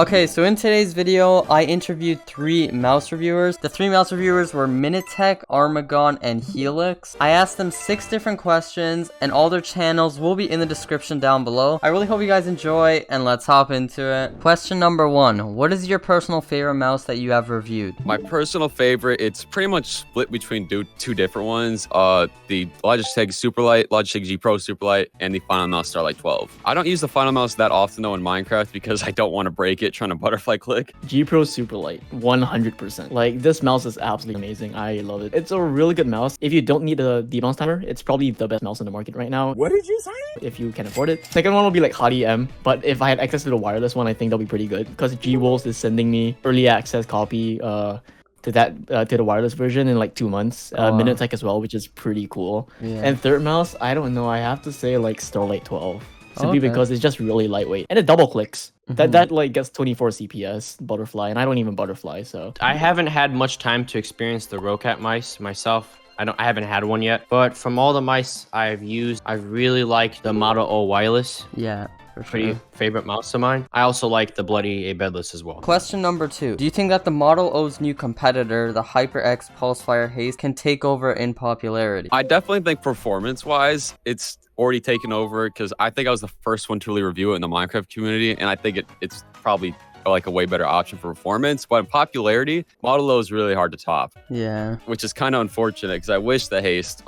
Okay, so in today's video, I interviewed 3 mouse reviewers. The 3 mouse reviewers were MinuteTech, Armegon, and Heli3x. I asked them 6 different questions, and all their channels will be in the description down below. I really hope you guys enjoy, and let's hop into it. Question number 1. What is your personal favorite mouse that you have reviewed? My personal favorite, it's pretty much split between two different ones. The Logitech Superlight, Logitech G Pro Superlight, and the Final Mouse Starlight 12. I don't use the Final Mouse that often though in Minecraft because I don't want to break it trying to butterfly click. G Pro Superlight, 100%. Like, this mouse is absolutely amazing. I love it. It's a really good mouse. If you don't need a debounce timer, it's probably the best mouse on the market right now. What did you say? If you can afford it. Second one will be like HASTE, but if I had access to the wireless one, I think that'll be pretty good because G-Wolves is sending me early access copy to the wireless version in like 2 months. MinuteTech as well, which is pretty cool. Yeah. And third mouse, I don't know. I have to say like Starlight 12. Simply because it's just really lightweight and it double clicks. That like gets 24 CPS butterfly, and I don't even butterfly, so I haven't had much time to experience the Rocat mice myself. I haven't had one yet, but from all the mice I've used, I really like the Model O wireless. Yeah. Pretty favorite mouse of mine. I also like the Bloody A bedless as well. Question number 2. Do you think that the Model O's new competitor, the HyperX PUSLEFIRE HASTE, can take over in popularity? I definitely think performance-wise, it's already taken over because I think I was the first one to really review it in the Minecraft community, and I think it's probably like a way better option for performance, but in popularity, Model O is really hard to top. Yeah, which is kind of unfortunate because I wish the HASTE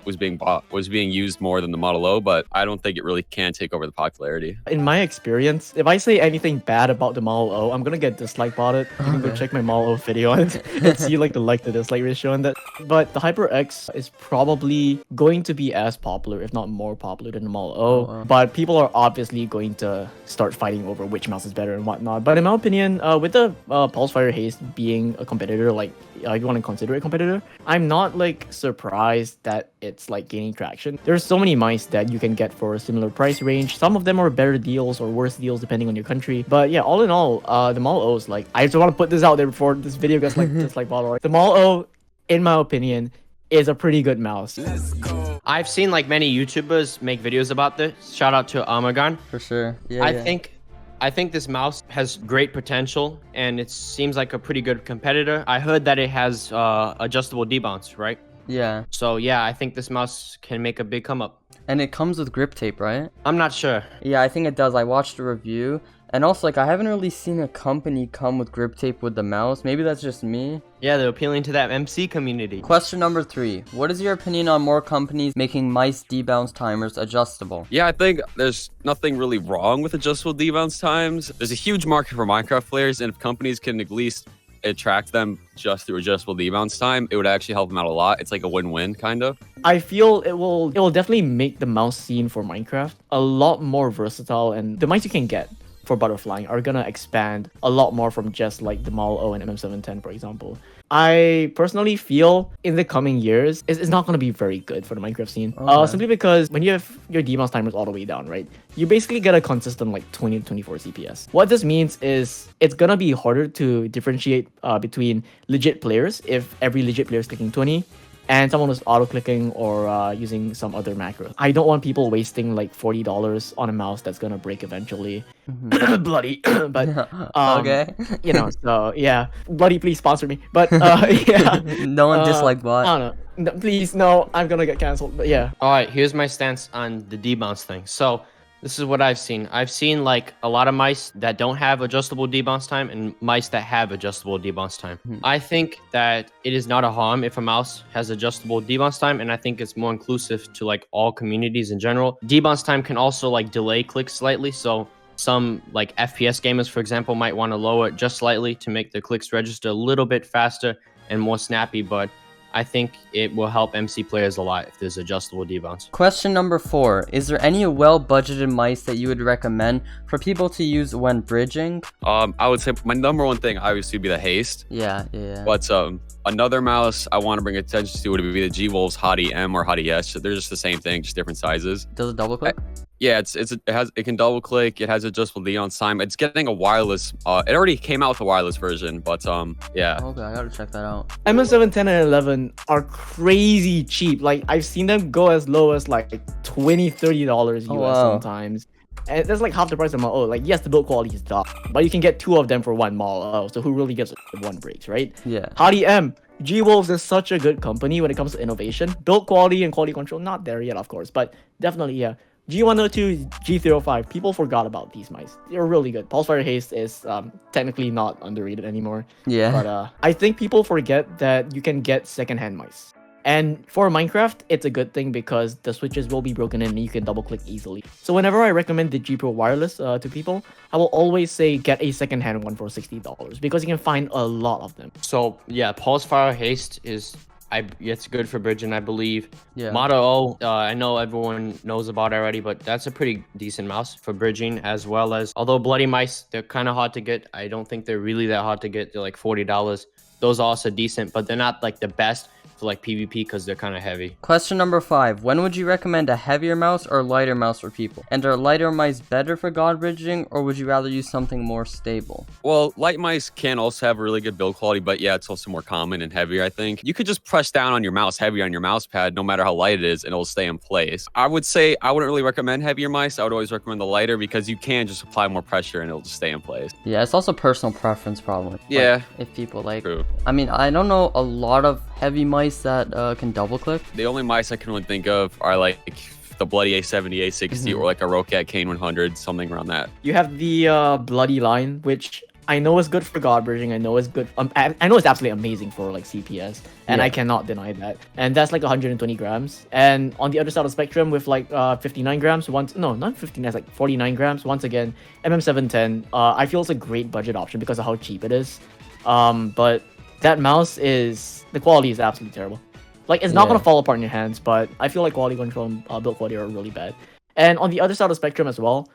was being used more than the Model O, but I don't think it really can take over the popularity. in my experience, if I say anything bad about the Model O, I'm gonna get dislike botted. You can go check my Model O video and see like the to dislike ratio on that. But the HyperX is probably going to be as popular, if not more popular than the Model O. But people are obviously going to start fighting over which mouse is better and whatnot. But in my opinion, with the PUSLEFIRE HASTE being a competitor, like if you want to consider it a competitor, I'm not like surprised that it's like gaining traction. There's so many mice that you can get for a similar price range. Some of them are better deals or worse deals depending on your country. But yeah, all in all, the Model O is like, I just want to put this out there before this video gets like dislike bottle. The Model O, in my opinion, is a pretty good mouse. I've seen like many YouTubers make videos about this. Shout out to Armegon. for sure. Yeah, I think this mouse has great potential, and it seems like a pretty good competitor. I heard that it has adjustable debounce, right? Yeah. So yeah, I think this mouse can make a big come up. And it comes with grip tape, right? I'm not sure. Yeah, I think it does. I watched a review. And also, like, I haven't really seen a company come with grip tape with the mouse. Maybe that's just me. Yeah, they're appealing to that MC community. Question number 3. What is your opinion on more companies making mice debounce timers adjustable? Yeah, I think there's nothing really wrong with adjustable debounce times. There's a huge market for Minecraft players, and if companies can at least attract them just through adjustable debounce time, it would actually help them out a lot. It's like a win-win, kind of. I feel it will definitely make the mouse scene for Minecraft a lot more versatile, and the mice you can get for butterflying are gonna expand a lot more from just like the Model O and MM710, for example. I personally feel in the coming years, it's not gonna be very good for the Minecraft scene. Simply because when you have your debounce timers all the way down, right, you basically get a consistent like 20 to 24 CPS. What this means is it's gonna be harder to differentiate between legit players if every legit player is clicking 20 and someone was auto-clicking or using some other macro. I don't want people wasting like $40 on a mouse that's gonna break eventually. Bloody, but okay. You know, so yeah, Bloody, please sponsor me. But yeah, No one dislike bot. I don't know. No, please, no, I'm gonna get canceled. But yeah. All right, here's my stance on the debounce thing. So this is what I've seen. I've seen like a lot of mice that don't have adjustable debounce time and mice that have adjustable debounce time. I think that it is not a harm if a mouse has adjustable debounce time, and I think it's more inclusive to like all communities in general. Debounce time can also like delay clicks slightly, so some like FPS gamers, for example, might want to lower it just slightly to make the clicks register a little bit faster and more snappy, but I think it will help MC players a lot if there's adjustable debounce. Question number 4. Is there any well-budgeted mice that you would recommend for people to use when bridging? I would say my number one thing obviously would be the HASTE. Yeah. But another mouse I want to bring attention to would be the G-Wolves HASTE M or HASTE S. They're just the same thing, just different sizes. Does it double click? Yeah, it can double click. It has adjustable debounce time. It's getting a wireless. It already came out with a wireless version, but yeah. Okay, I gotta check that out. MS710 and 11 are crazy cheap. Like, I've seen them go as low as like $20-$30 US sometimes. And that's like half the price of Model O. Like, yes, the build quality is tough, but you can get 2 of them for 1 Model O. So who really gives if 1 breaks, right? Yeah. Howdy M. G-Wolves is such a good company when it comes to innovation. Build quality and quality control, not there yet, of course, but definitely, yeah. G102, G305, people forgot about these mice. They're really good. PUSLEFIRE Haste is technically not underrated anymore. Yeah. But I think people forget that you can get secondhand mice. And for Minecraft, it's a good thing because the switches will be broken in and you can double click easily. So whenever I recommend the G Pro Wireless to people, I will always say get a secondhand one for $60 because you can find a lot of them. So yeah, PUSLEFIRE Haste is it's good for bridging, I believe. Yeah. Moto O, I know everyone knows about it already, but that's a pretty decent mouse for bridging, as well as, although Bloody Mice, they're kind of hard to get. I don't think they're really that hard to get. They're like $40. Those are also decent, but they're not like the best for like PvP because they're kind of heavy. Question number 5. When would you recommend a heavier mouse or lighter mouse for people? And are lighter mice better for god bridging, or would you rather use something more stable? Well, light mice can also have a really good build quality, but yeah, it's also more common and heavier, I think. You could just press down on your mouse heavy on your mouse pad, no matter how light it is, and it'll stay in place. I would say I wouldn't really recommend heavier mice. I would always recommend the lighter because you can just apply more pressure and it'll just stay in place. Yeah, it's also personal preference probably. Yeah. Like, if people like... True. I mean, I don't know a lot of heavy mice that can double click. The only mice I can really think of are like the Bloody A70, A60, or like a Rocat Kane 100, something around that. You have the Bloody line, which I know is good for god bridging. I know it's good. I know it's absolutely amazing for like CPS, and Yeah. I cannot deny that. And that's like 120 grams. And on the other side of the spectrum, with like 59 grams, no, not 59, it's like 49 grams. Once again, MM710. I feel it's a great budget option because of how cheap it is. But that mouse the quality is absolutely terrible. Like, it's not going to fall apart in your hands, but I feel like quality control and build quality are really bad. And on the other side of the spectrum as well,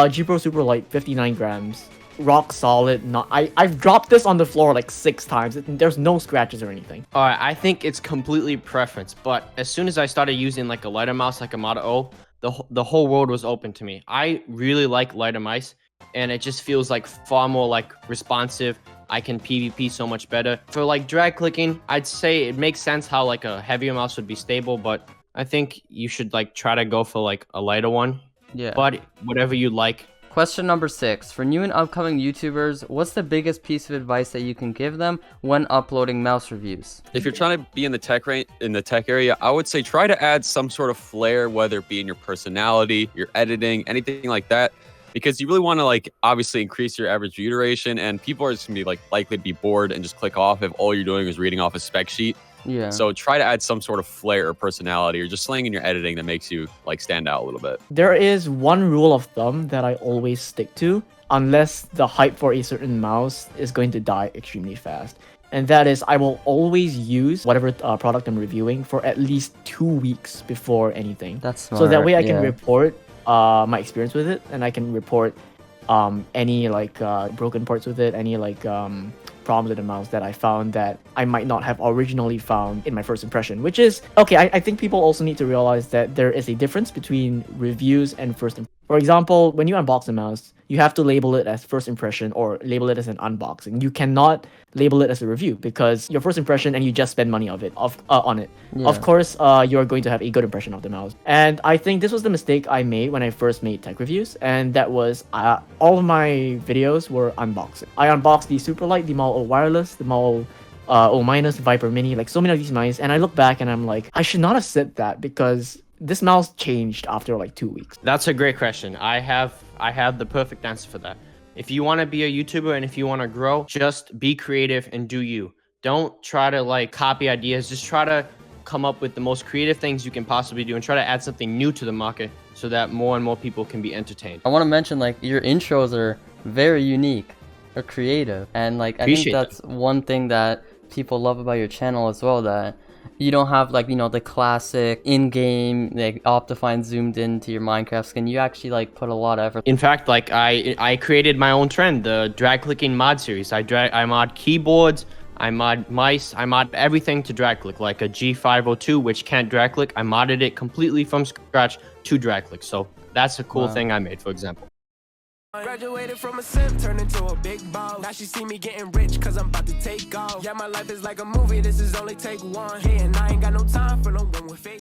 G Pro Super Light, 59 grams. Rock solid. I've dropped this on the floor like 6 times. There's no scratches or anything. All right, I think it's completely preference, but as soon as I started using like a lighter mouse, like a Moto O, the whole world was open to me. I really like lighter mice, and it just feels like far more like responsive. I can PvP so much better. For like drag clicking, I'd say it makes sense how like a heavier mouse would be stable, but I think you should like try to go for like a lighter one. Yeah. But whatever you like. Question number 6. For new and upcoming YouTubers, what's the biggest piece of advice that you can give them when uploading mouse reviews? If you're trying to be in the tech area, I would say try to add some sort of flair, whether it be in your personality, your editing, anything like that. Because you really want to like obviously increase your average view duration, and people are just gonna be like likely to be bored and just click off if all you're doing is reading off a spec sheet. Yeah. So try to add some sort of flair or personality or just slang in your editing that makes you like stand out a little bit. There is one rule of thumb that I always stick to, unless the hype for a certain mouse is going to die extremely fast. And that is, I will always use whatever product I'm reviewing for at least 2 weeks before anything. That's smart. So that way I can yeah. report my experience with it, and I can report any like broken parts with it, any like problems with the mouse that I found that I might not have originally found in my first impression, which is okay. I think people also need to realize that there is a difference between reviews and first impression. For example, when you unbox a mouse, you have to label it as first impression or label it as an unboxing. You cannot label it as a review because your first impression and you just spend money on it. Yeah. Of course, you're going to have a good impression of the mouse. And I think this was the mistake I made when I first made tech reviews, and that was all of my videos were unboxing. I unboxed the Superlight, the Model O Wireless, the Model O Minus, the Viper Mini, like so many of these mice, and I look back and I'm like, I should not have said that because this mouse changed after like 2 weeks. That's a great question. I have the perfect answer for that. If you want to be a YouTuber and if you want to grow, just be creative and do you. Don't try to like copy ideas. Just try to come up with the most creative things you can possibly do and try to add something new to the market so that more and more people can be entertained. I want to mention like your intros are very unique or creative, and like I think that's one thing that people love about your channel as well, that you don't have like, you know, the classic in-game like Optifine zoomed into your Minecraft skin. You actually like put a lot of effort. In fact, like I created my own trend, the drag clicking mod series. I mod keyboards, I mod mice, I mod everything to drag click, like a G502 which can't drag click. I modded it completely from scratch to drag click. So that's a cool thing I made, for example. Graduated from a simp, turned into a big boss. Now she see me getting rich, cause I'm about to take off. Yeah, my life is like a movie, this is only take one. Hey, and I ain't got no time for no one with fake.